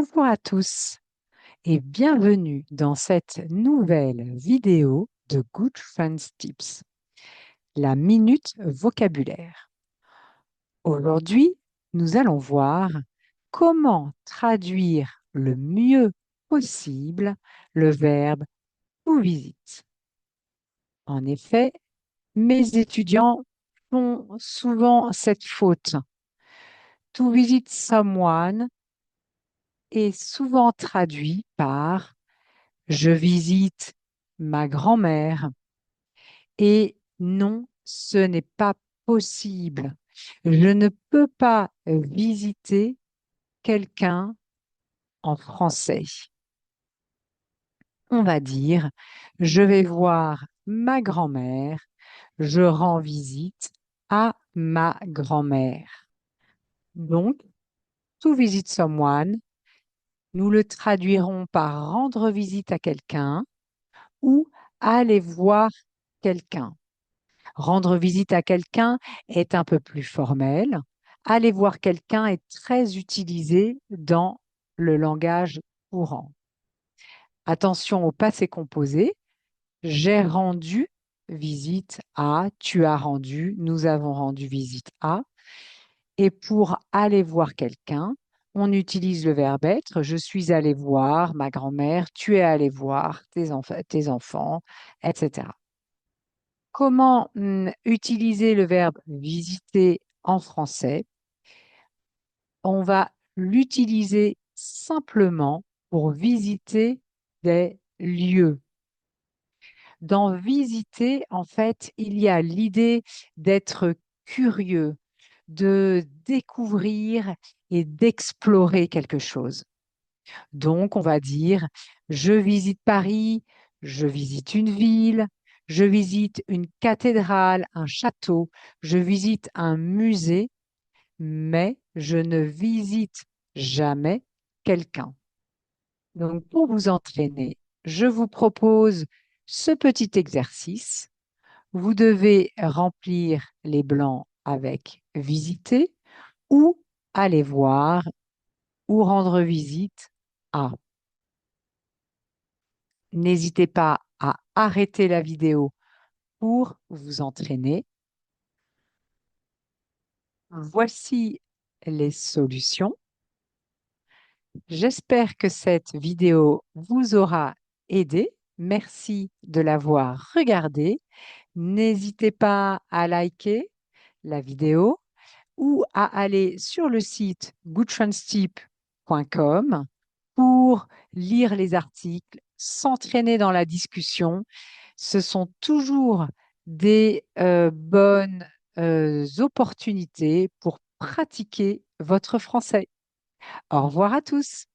Bonjour à tous et bienvenue dans cette nouvelle vidéo de Good Friends Tips, la minute vocabulaire. Aujourd'hui, nous allons voir comment traduire le mieux possible le verbe to visit. En effet, mes étudiants font souvent cette faute. To visit someone est souvent traduit par je visite ma grand-mère. Et non, ce n'est pas possible. Je ne peux pas visiter quelqu'un en français. On va dire, je vais voir ma grand-mère, je rends visite à ma grand-mère. Donc, to visit someone, nous le traduirons par rendre visite à quelqu'un ou aller voir quelqu'un. Rendre visite à quelqu'un est un peu plus formel. Aller voir quelqu'un est très utilisé dans le langage courant. Attention au passé composé. J'ai rendu visite à, tu as rendu, nous avons rendu visite à. Et pour aller voir quelqu'un, on utilise le verbe être. Je suis allé voir ma grand-mère, tu es allé voir tes enfants, etc. Comment utiliser le verbe visiter en français? On va l'utiliser simplement pour visiter des lieux. Dans visiter, en fait, il y a l'idée d'être curieux, de découvrir et d'explorer quelque chose. Donc, on va dire, je visite Paris, je visite une ville, je visite une cathédrale, un château, je visite un musée, mais je ne visite jamais quelqu'un. Donc, pour vous entraîner, je vous propose ce petit exercice. Vous devez remplir les blancs avec visiter ou aller voir ou rendre visite à. N'hésitez pas à arrêter la vidéo pour vous entraîner. Voici les solutions. J'espère que cette vidéo vous aura aidé. Merci de l'avoir regardée. N'hésitez pas à liker la vidéo ou à aller sur le site goodtranstip.com pour lire les articles, s'entraîner dans la discussion. Ce sont toujours des bonnes opportunités pour pratiquer votre français. Au revoir à tous.